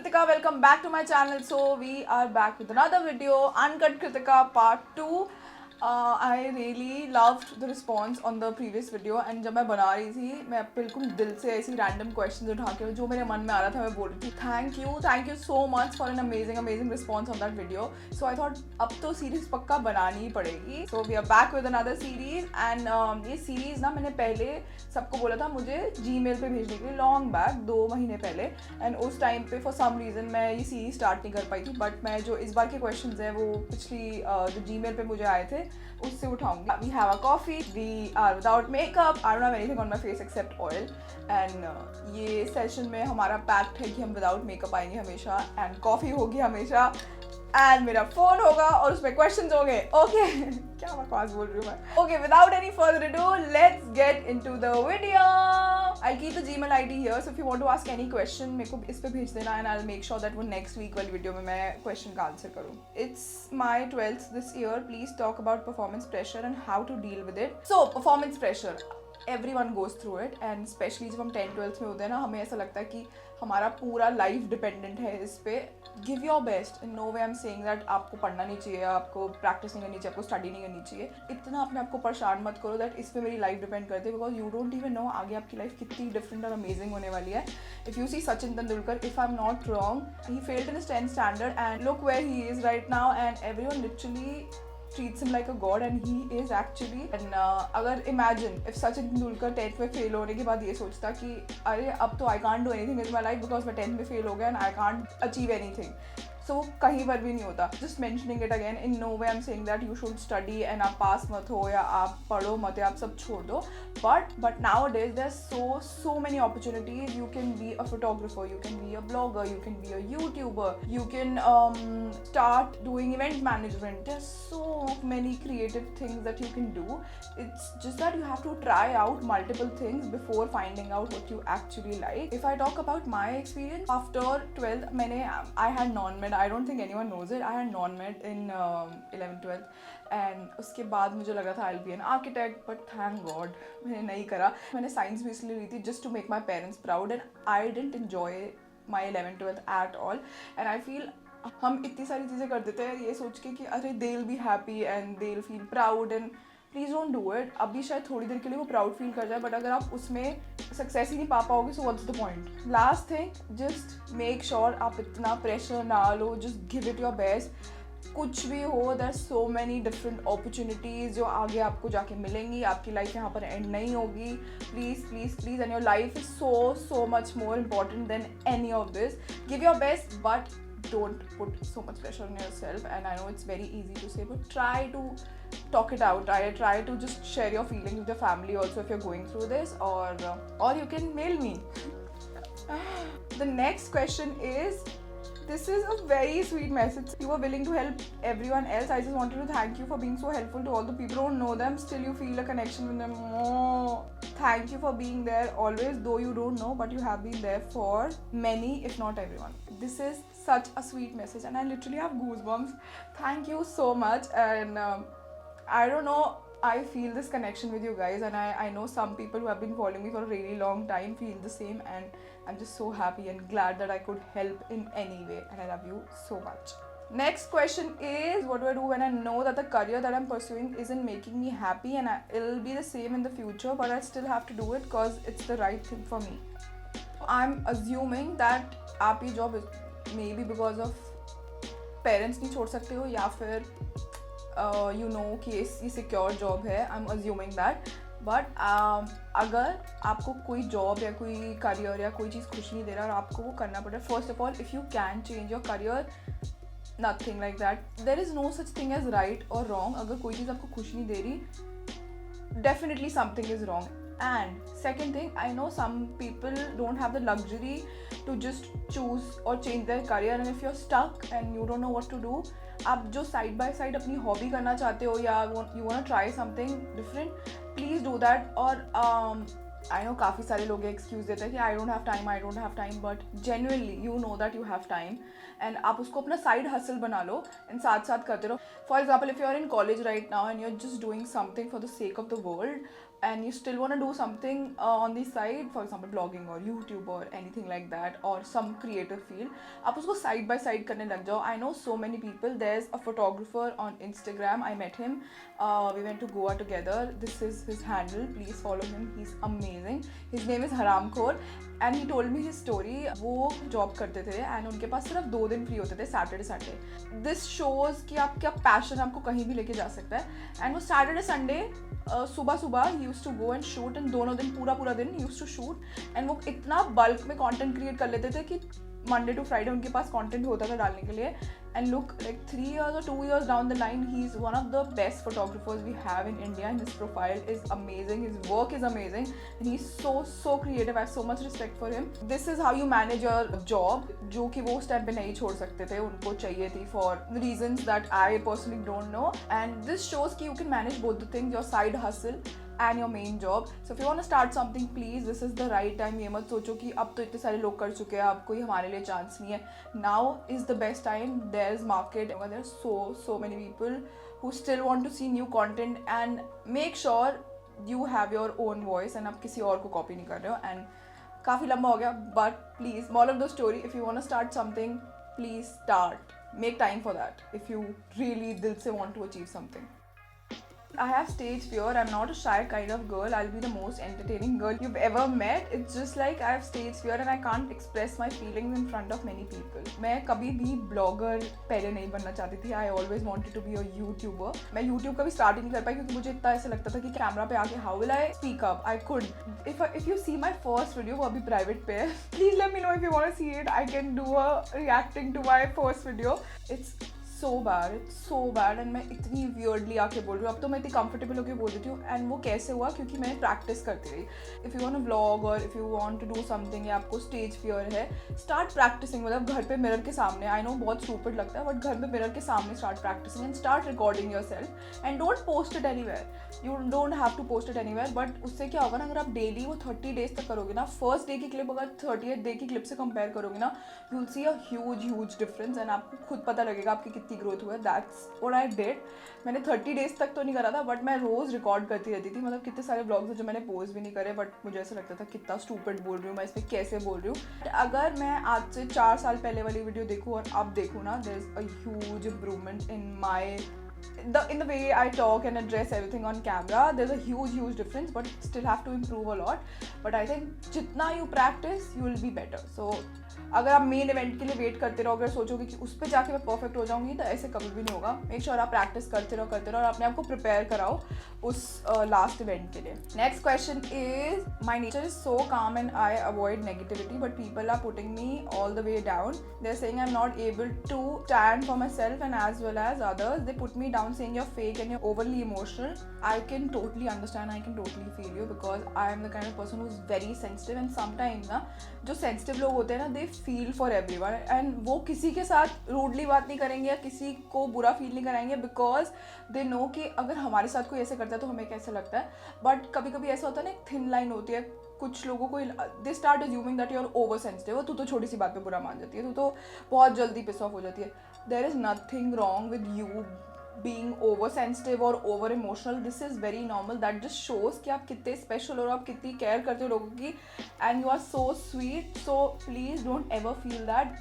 Kritika, welcome back to my channel. So we are back with another video, Uncut Kritika Part 2. I really loved the response on the previous video and जब मैं बना रही थी मैं बिल्कुल दिल से ऐसी random questions उठा के जो मेरे मन में आ रहा था मैं बोल रही थी thank you so much for an amazing response on that video. So I thought अब तो series पक्का बनानी ही पड़ेगी. So we are back with another series and ये series ना मैंने पहले सबको बोला था मुझे Gmail पे भेजने के लिए long back 2 महीने पहले and उस टाइम पे for some reason मैं ये series स्टार्ट नहीं कर पाई थी but मैं जो इस बार के questions हैं वो पिछली जो Gmail पे मुझे आए थे उससे उठाऊंगी. We have a coffee, we are without makeup, I don't have anything on my face except oil and ये सेशन में हमारा पैक्ट है कि हम विदाउट मेकअप आएंगे हमेशा एंड कॉफ़ी होगी हमेशा एंड मेरा फोन होगा और उसमें क्वेश्चंस होंगे. ओके क्या बकवास बोल रही हूँ मैं. Okay without any further ado let's get into the video. I keep the Gmail ID here so if you want to ask any question मेरे को इस पे भेज देना and I will make sure that वो नेक्स्ट वीक वाली video में मैं क्वेश्चन का आंसर करूँ. It's my 12th this year. Please talk about performance pressure and how to deal with it. So performance pressure everyone goes through it and especially जब हम 10th-12th में होते हैं ना हमें ऐसा लगता है कि हमारा पूरा लाइफ डिपेंडेंट है इस पे. Give your best. In no way I am saying that आपको पढ़ना नहीं चाहिए, आपको प्रैक्टिस नहीं करनी चाहिए, आपको स्टडी नहीं करनी चाहिए. इतना अपने आप को परेशान मत करो दैट इस पे मेरी लाइफ डिपेंड करती है because you don't even know आगे आपकी लाइफ कितनी डिफरेंट और अमेजिंग होने वाली है. If you see Sachin Tendulkar, if I am not wrong he failed in his 10th standard and look where he is right now and everyone literally treats him like a god and he is actually and अगर imagine if Sachin Tendulkar 10th में fail होने के बाद ये सोचता कि अरे अब तो I can't do anything with my life because मैं 10th में फेल हो गया and I can't achieve anything. सो वो कहीं पर भी नहीं होता. Just mentioning it again in no way I am saying that you should study and आप पास मत हो या आप पढ़ो मत या आप सब छोड़ दो. But nowadays there so many opportunities. You can be a photographer, you can be a blogger, you can be a YouTuber, you can start doing event management. There's so many creative things that you can do. It's just that you have to try out multiple things before finding out what you actually like. If I talk about my experience after 12th, I had non-med. I don't think anyone knows it. I had non-med in 11th 12th and उसके बाद मुझे लगा था I'll be an architect but thank God मैंने नहीं करा. मैंने science भी इसलिए ली थी just to make my parents proud and I didn't enjoy my 11th 12th at all and I feel हम इतनी सारी चीज़ें कर देते हैं ये सोच के कि अरे they'll be happy and they'll feel proud and please don't do it. अभी शायद थोड़ी देर के लिए वो प्राउड फील कर जाए बट अगर आप उसमें सक्सेस ही नहीं पा पाओगे so what's the point. Last thing just make sure आप इतना प्रेशर ना लो. Just give it your best. कुछ भी हो there so many different opportunities जो आगे आपको जाके मिलेंगी. आपकी लाइफ यहाँ पर एंड नहीं होगी. Please please please and your life is so much more important than any of this. Give your best but don't put so much pressure on yourself and I know it's very easy to say but try to talk it out. Try to just share your feelings with your family also if you're going through this or you can mail me. The next question is, this is a very sweet message. You were willing to help everyone else. I just wanted to thank you for being so helpful to all the people who don't know them. Still you feel a connection with them. Oh, thank you for being there always, though you don't know, but you have been there for many, if not everyone. This is such a sweet message and I literally have goosebumps. Thank you so much and I don't know, I feel this connection with you guys and I know some people who have been following me for a really long time feel the same and I'm just so happy and glad that I could help in any way and I love you so much. Next question is, what do I do when I know that the career that I'm pursuing isn't making me happy and it'll be the same in the future but I still have to do it because it's the right thing for me. I'm assuming that आप ये job maybe because of parents नहीं छोड़ सकते हो या फिर you know कि ये सिक्योर जॉब है. I am assuming that but अगर आपको कोई जॉब या कोई करियर या कोई चीज़ खुश नहीं दे रहा और आपको वो करना पड़ रहा है, first of all if you can change your career, nothing like that. There is no such thing as right और रॉन्ग. अगर कोई चीज़ आपको खुश नहीं दे रही definitely something is wrong. And second thing, I know some people don't have the luxury to just choose or change their career and if you're stuck and you don't know what to do, आप जो side by side अपनी hobby करना चाहते हो या you want try something different, please do that. और I know काफ़ी सारे लोग एक्सक्यूज़ देते हैं कि I don't have time but genuinely you know that you have time and आप उसको अपना साइड हसल बना लो एंड साथ साथ करते रहो. For example if you are in college right now and you are just doing something for the sake of the world, and you still want to do something on the side, for example blogging or YouTube or anything like that, or some creative field, आप उसको side by side करने लग जाओ. I know so many people. There's a photographer on Instagram, I met him, we went to Goa together. This is his handle, please follow him, he's amazing. His name is Haramkhor and he told me his story. वो job करते थे and उनके पास सिर्फ 2 दिन free होते थे, Saturday Sunday. This shows कि आपका पैशन आपको कहीं भी लेके जा सकता है. एंड वो सैटरडे संडे सुबह सुबह use to go and shoot, and दोनों दिन पूरा दिन यूज टू शूट. एंड वो इतना बल्क में कंटेंट क्रिएट कर लेते थे कि मंडे टू फ्राइडे उनके पास कंटेंट होता था डालने के लिए. And look like 3 years or 2 years down the line, he is one of the best photographers we have in India, and his profile is amazing, his work is amazing, and he's so creative. I have so much respect for him. This is how you manage your job, जो कि वो उस time पे नहीं छोड़ सकते थे, उनको चाहिए थी for reasons that I personally don't know. And this shows कि you can manage both the things, your side hustle and your main job. So if you want to start something, please, this is the right time. ये मत सोचो कि अब तो इतने सारे लोग कर चुके हैं, अब कोई हमारे लिए चांस नहीं है. Now is the best time. There's market. There are so many people who still want to see new content, and make sure you have your own voice and आप किसी और को copy नहीं कर रहे हो. And काफ़ी लंबा हो गया, but please, moral of the story, if you want to start something, please start. Make time for that if you really दिल से want to achieve something. I have stage fear. I'm not a shy kind of girl. I'll be the most entertaining girl you've ever met. It's just like I have stage fear and I can't express my feelings in front of many people. मैं कभी भी blogger पहले नहीं बनना चाहती थी. I always wanted to be a YouTuber. मैं YouTube कभी start ही नहीं कर पाई क्योंकि मुझे इतना ऐसा लगता था कि कैमरा पे आके how will I speak up? I could. If you see my first video, वो अभी private पे है. Please let me know if you want to see it. I can do a reacting to my first video. It's so bad and मैं इतनी weirdly आके बोल रही हूँ. अब तो मैं इतनी comfortable होके बोल देती हूँ. एंड वो कैसे हुआ? क्योंकि मैं प्रैक्टिस करती रही. If you want to vlog और if you want to do something या आपको स्टेज फियर है, स्टार्ट प्रैक्टिसिंग. मतलब घर पे मिरर के सामने, आई नो बहुत स्टूपिड लगता है, बट घर पे मिरर के सामने start practising and start recording yourself and don't post it anywhere. You don't have to post it anywhere. But उससे क्या होगा ना, अगर आप डेली वो 30 days तक करोगे ना, फर्स्ट डे की क्लिप अगर 30th डे की क्लिप से कंपेयर करोगे ना, you will see a huge difference and आपको खुद पता लगेगा आपकी कितनी ग्रोथ हुआ है. That's what I did. मैंने 30 days तक तो नहीं करा था, बट मैं रोज़ रिकॉर्ड करती रहती थी. मतलब कितने सारे ब्लॉग्स हैं जो मैंने पोस्ट भी नहीं करे, बट मुझे ऐसा लगता था कितना स्टूपिड बोल रही हूँ मैं, इसमें कैसे बोल रही हूँ. अगर मैं आज से 4 साल पहले वाली वीडियो देखूँ और अब देखूँ ना, there is a huge improvement in the way I talk and address everything on camera. There's a huge difference, but still have to improve a lot. But I think जितना you practice, you will be better. So अगर आप main event के लिए wait करते रहो, अगर सोचोगे कि उस पर जाके मैं परफेक्ट हो जाऊंगी, तो ऐसे कभी भी नहीं होगा. मेक श्योर आप प्रैक्टिस करते रहो और अपने आप को प्रिपेयर कराओ उस लास्ट इवेंट के लिए. Next question is, my nature is so calm and I avoid negativity but people are putting me all the way down. They are saying I am not able to stand for myself and as well as others. They put me down saying you're fake and you're overly emotional. I can totally understand, I can totally feel you because I am the kind of person who's very sensitive, and sometimes ना जो sensitive लोग होते हैं ना, they feel for everyone and वो किसी के साथ rudely बात नहीं करेंगे या किसी को बुरा फील नहीं कराएंगे because they know कि अगर हमारे साथ कोई ऐसे करता है तो हमें कैसे लगता है. बट कभी कभी ऐसा होता है ना, एक थिन लाइन होती है. कुछ लोगों को they start assuming that you are oversensitive. तू तो छोटी सी बात पे बुरा मान जाती है, तू तो बहुत जल्दी पिस ऑफ हो जाती है. There is nothing wrong with you being oversensitive or over emotional. This is very normal. That just shows कि आप कितने special और आप कितनी care करते हो लोगों की, and you are so sweet. So please don't ever feel that.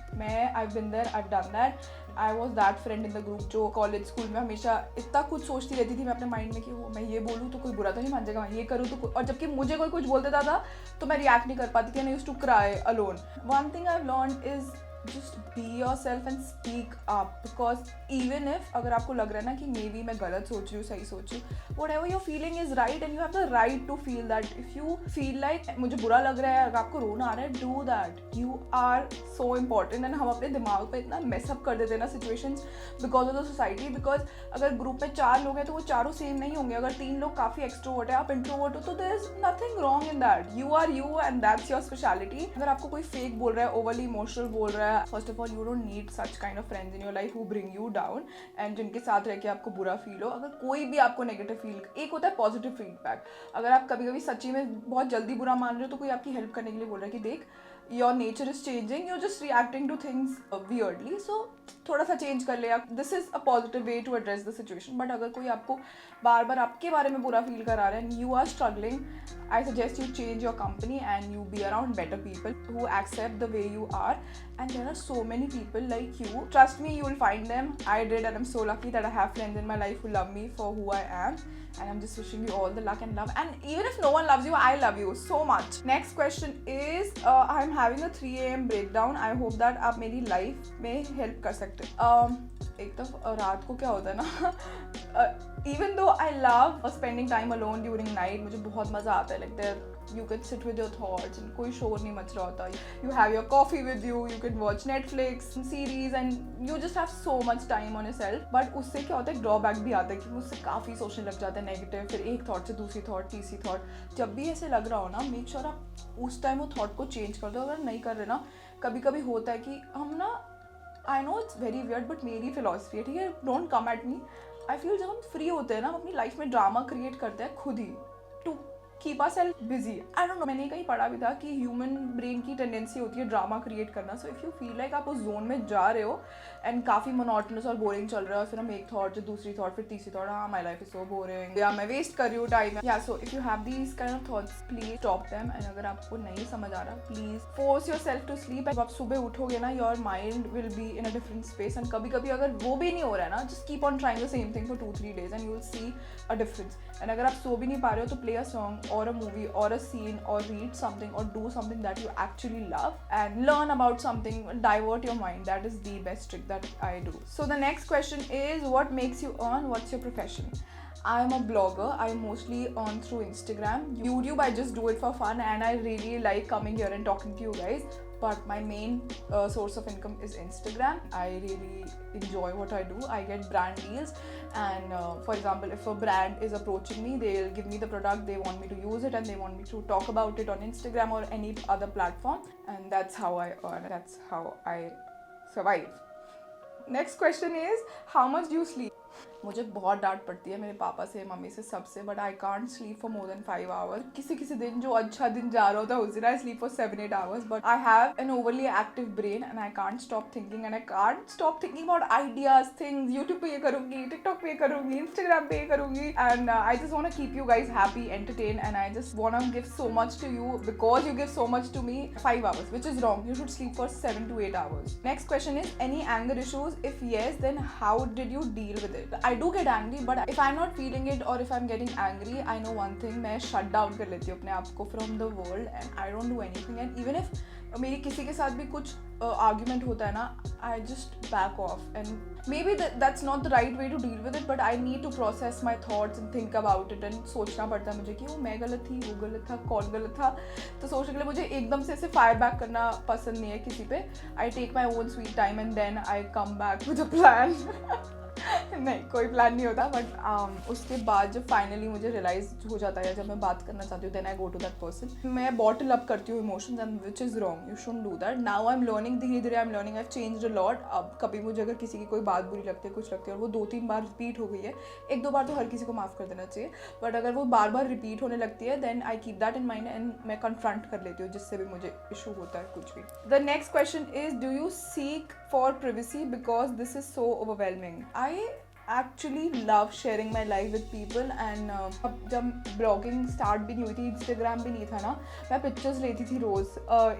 I've been there, I've done that. I was that friend in the group जो कॉलेज स्कूल में हमेशा इतना कुछ सोचती रहती थी मैं अपने माइंड में कि वो मैं ये बोलूँ तो कोई बुरा तो नहीं मान जाएगा, मैं ये करूँ तो और जबकि मुझे कोई कुछ बोल देता था तो मैं रिएक्ट नहीं कर पाती थी. I used to cry alone. One thing I've learned is just be yourself and speak up, because even if अगर आपको लग रहा है ना कि मे बी मैं गलत सोच रही हूँ, सही सोच रही हूँ, whatever you're feeling is right and you have the right to feel that. If you feel like मुझे बुरा लग रहा है, अगर आपको रोना आ रहा है, do that. You are so important. and हम अपने दिमाग पे इतना mess up कर देते हैं ना situations because of the society. because अगर ग्रुप में 4 लोग हैं तो वो चारों सेम नहीं होंगे. अगर 3 लोग काफ़ी एक्सट्रोवर्ट है, आप इंट्रोवर्ट हो, तो there is nothing wrong in that. You are you and that's your speciality. अगर आपको कोई फेक बोल रहा है, overly emotional बोल रहा है, first of all you don't need such kind of friends in your life who bring you down and जिनके साथ रह के आपको बुरा फील हो. अगर कोई भी आपको नेगेटिव फील, एक होता है पॉजिटिव फीडबैक. अगर आप कभी कभी सच्ची में बहुत जल्दी बुरा मान रहे हो तो कोई आपकी हेल्प करने के लिए बोल रहा है कि देख your nature is changing, you're just reacting to things weirdly. So थोड़ा सा चेंज कर ले. This is a positive way to address the situation. But अगर कोई आपको बार बार आपके बारे में बुरा फील करा रहा है and you are struggling, I suggest you change your company and you be around better people who accept the way you are. And there are so many people like you. Trust me, you will find them. I did, and I'm so lucky that I have friends in my life who love me for who I am. And I'm just wishing you all the luck and love. And even if no one loves you, I love you so much. Next question is, I'm having a 3 AM breakdown. I hope that आप मेरी life में help कर सकते. एक तो रात को क्या होता है ना, even though I love spending time alone during night, मुझे बहुत मज़ा आता है. Like there you can sit with your thoughts and कोई शोर नहीं मच रहा होता. You have your coffee with you, you can watch Netflix series and you just have so much time on yourself. But उससे क्या होता है, drawback भी आता है कि मुझसे काफ़ी सोचने लग जाता है नेगेटिव, फिर एक थॉट से दूसरी थॉट, तीसरी थॉट. जब भी ऐसे लग रहा हो ना, मेक श्योर आप उस टाइम वो थॉट को चेंज कर दो. अगर नहीं कर रहे ना, कभी कभी होता है कि हम ना, I know it's very weird but मेरी फिलॉसफी है, ठीक है, don't come at me. I feel जब हम फ्री होते हैं ना, हम अपनी लाइफ में ड्रामा क्रिएट करते हैं खुद ही to keep our self busy. I don't know, मैंने कहीं पढ़ा भी था कि ह्यूमन ब्रेन की टेंडेंसी होती है ड्रामा क्रिएट करना. So if you feel like आप उस जोन में जा रहे हो एंड काफ़ी मोनोटोनस और बोरिंग चल रहा है, और फिर हम एक थॉट से दूसरी थॉट, फिर तीसरी थॉट, हाँ my life is so boring, या मैं वेस्ट कर रही हूँ टाइम. या so if you have these kind of thoughts, please stop them. And अगर आपको नहीं समझ आ रहा, please force yourself to sleep. जब आप सुबह उठोगे ना, your mind will be in a different space. And कभी कभी अगर वो भी नहीं हो रहा है ना, just keep on trying the same thing for 2-3 days and you will see a difference. And अगर आप सो भी नहीं पा रहे हो, तो प्ले अ सॉन्ग और अ मूवी और a scene or read something or do something that you actually love and learn about something, divert your mind. That is the best trick that I do. So the next question is, what makes you earn? What's your profession? I'm a blogger. I mostly earn through Instagram. YouTube, I just do it for fun and I really like coming here and talking to you guys. But my main source of income is Instagram. I really enjoy what I do. I get brand deals, and for example, if a brand is approaching me, they'll give me the product, they want me to use it, and they want me to talk about it on Instagram or any other platform, and that's how I earn. That's how I survive. Next question is, how much do you sleep? मुझे बहुत डांट पड़ती है मेरे पापा से, mummy से, सबसे. But I can't sleep for more than 5 hours. किसी किसी दिन जो अच्छा दिन जा रहा होता है, उस दिन I sleep for 7-8 hours. But I have an overly active brain and I can't stop thinking. And I can't stop thinking about ideas, things. YouTube पे ये करूँगी, टिकटॉक पे ये करूँगी, इंस्टाग्राम पे ये करूँगी. And I just want to keep you guys happy, entertain, and I just want to give so much to you because you give so much to me. 5 hours, which is wrong. You should sleep for 7 to 8 hours. Next question is, any anger issues? If yes, then how did you deal with it? I do get angry, but if I'm not feeling it or if I'm getting angry, I know one thing, मैं shut down कर लेती हूँ अपने आप को from the world and I don't do anything. And even if मेरी किसी के साथ भी कुछ argument होता है ना, I just back off. And maybe that's not the right way to deal with it, but I need to process my thoughts and think about it. And सोचना पड़ता है मुझे कि वो मैं गलत थी, वो गलत था, कौन गलत था. तो सोचने के लिए मुझे एकदम से ऐसे फायर बैक करना पसंद नहीं है किसी पे. I take my own sweet time and then I come back with a plan. नहीं, कोई प्लान नहीं होता. बट उसके बाद जब फाइनली मुझे रियलाइज हो जाता है, जब मैं बात करना चाहती हूँ, then I go to that person. मैं बॉटल अप करती हूँ emotions and which is wrong. You shouldn't do that. Now I am learning, धीरे धीरे I am learning. I have changed a lot. अब कभी मुझे अगर किसी की कोई बात बुरी लगती है, कुछ लगती है, और वो 2-3 बार रिपीट हो गई है, 1-2 बार तो हर किसी को माफ़ कर देना चाहिए. बट अगर वो बार बार रिपीट होने लगती है, then I keep that in mind and मैं कन्फ्रंट कर लेती हूँ जिससे भी मुझे इशू होता है कुछ भी. The next question is, do you seek for privacy because this is so overwhelming? I actually love sharing my life with people. And अब जब ब्लॉगिंग स्टार्ट भी नहीं हुई थी, इंस्टाग्राम भी नहीं था ना, मैं पिक्चर्स लेती थी रोज़.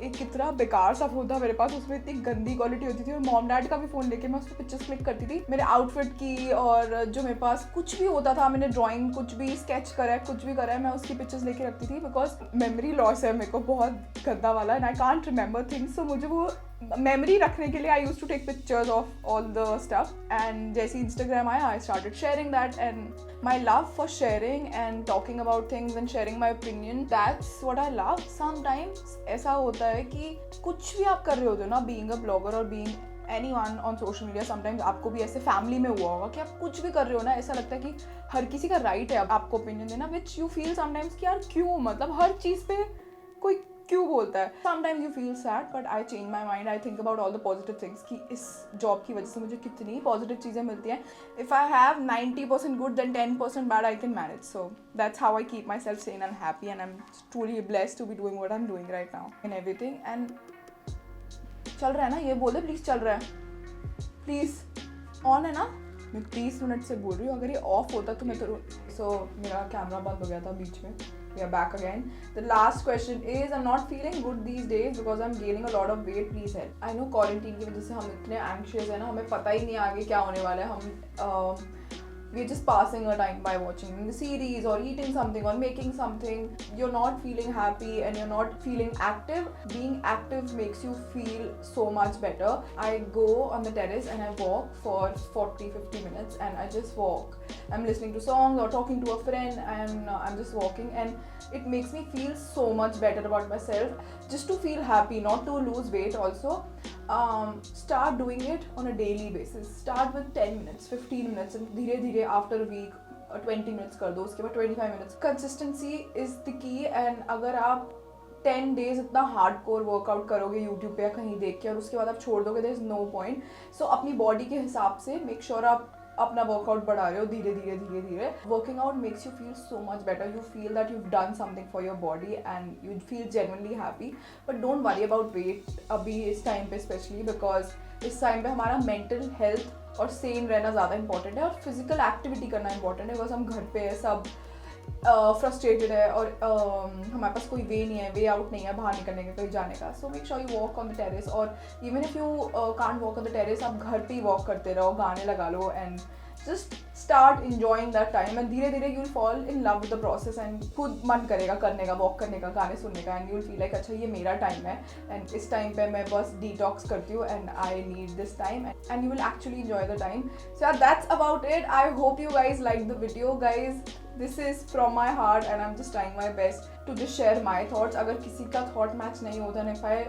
एक कितना बेकार सा फोन था मेरे पास, उसमें इतनी गंदी क्वालिटी होती थी. और मॉम डैड का भी फ़ोन लेके मैं उस पर पिक्चर्स क्लिक करती थी मेरे आउटफिट की, और जो मेरे पास कुछ भी होता था, मैंने ड्राइंग कुछ भी स्केच करा है, कुछ भी करा है, मैं उसकी पिक्चर्स लेके रखती थी. बिकॉज मेमोरी लॉस है मेरे को बहुत गंदा वाला, and I can't remember things. So मुझे वो मेमोरी रखने के लिए I use to take pictures of all the stuff. And जैसे इंस्टाग्राम आया, I started sharing that. And my love for sharing and talking about things and sharing my opinion, that's what I love. Sometimes ऐसा होता है कि कुछ भी आप कर रहे होते हो ना, बीइंग अ ब्लॉगर और being anyone on social media, sometimes आपको भी ऐसे फैमिली में हुआ होगा कि आप कुछ भी कर रहे हो ना, ऐसा लगता है कि हर किसी का राइट है आपको ओपिनियन देना, विच यू फील समटाइम्स कि यार क्यों, मतलब हर चीज़ पे कोई क्यों बोलता है. Sometimes you feel sad, but I change my mind. I think about all the positive things कि इस जॉब की वजह से मुझे कितनी पॉजिटिव चीज़ें मिलती हैं. If I have 90% good then 10% bad, I can manage. So that's how I keep myself sane and happy. And I am truly blessed to be doing what I am doing right now in everything. And चल रहा है ना, ये बोल दे please चल रहा है, please on है ना। मैं 30 मिनट से बोल रही हूँ, अगर ये ऑफ होता तो मैं तो मेरा कैमरा बंद हो गया था बीच में। We are back again. The last question is, I'm not feeling good these days because I'm gaining a lot of weight. Please help. I know quarantine की वजह से हम इतने anxious हैं ना, हमें पता ही नहीं आगे क्या होने वाला है। हम we're just passing our time by watching the series or eating something or making something. You're not feeling happy and you're not feeling active. Being active makes you feel so much better. I go on the terrace and I walk for 40-50 minutes and I just walk. I'm listening to songs or talking to a friend and I'm just walking, and it makes me feel so much better about myself. Just to feel happy, not to lose weight also. Start doing it on a daily basis. Start with 10 minutes, 15 minutes and धीरे धीरे after a week 20 minutes कर दो, उसके बाद 25 minutes. Consistency is the key. And अगर आप 10 days इतना hardcore workout करोगे यूट्यूब पे या कहीं देख के और उसके बाद आप छोड़ दोगे, देयर इज नो पॉइंट. सो अपनी बॉडी के हिसाब से मेक श्योर आप अपना वर्कआउट बढ़ा रहे हो धीरे धीरे धीरे धीरे. Working out makes you feel so much better. You feel that you done something for your body and you feel genuinely happy. But don't worry about wait अभी इस टाइम पे, स्पेशली बिकॉज इस टाइम पे हमारा mental health और same रहना ज़्यादा important है और फिजिकल एक्टिविटी करना इंपॉर्टेंट है. बिकॉज हम घर पे सब फ्रस्ट्रेटेड है और हमारे पास कोई वे नहीं है, वे आउट नहीं है बाहर निकलने का, कहीं जाने का. So make sure you walk on the terrace. और even if you can't walk on the terrace, आप घर पे ही वॉक करते रहो, गाने लगा लो and just start enjoying that time and धीरे धीरे you'll fall in love with the process and खुद मन करेगा करने का, वॉक करने का, गाने सुनने का, and you'll feel like अच्छा ये मेरा टाइम है and इस टाइम पे मैं बस detox करती हूँ and I need this time and you will actually enjoy the time. So yeah, that's about it. I hope you guys liked the video, guys. This is from my heart and I'm just trying my best to just share my thoughts. अगर किसी का thought match नहीं होता, and if I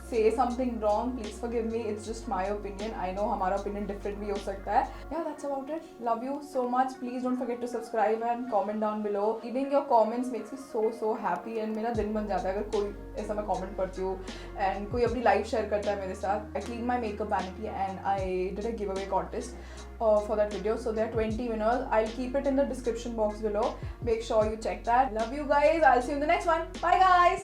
say something wrong, please forgive me. It's just my opinion. I know हमारा opinion different भी हो सकता है. Yeah, that's about it. Love you so much. Please don't forget to subscribe and comment down below. Reading your comments makes me so happy and मेरा दिन बन जाता है अगर कोई ऐसा मैं comment पढ़ती हूँ and कोई अपनी life share करता है मेरे साथ. I cleaned my makeup vanity and I did a giveaway contest for that video. So there are 20 winners. I'll keep it in the description box below. Make sure you check that. Love you guys. I'll see you in the next one. Bye guys.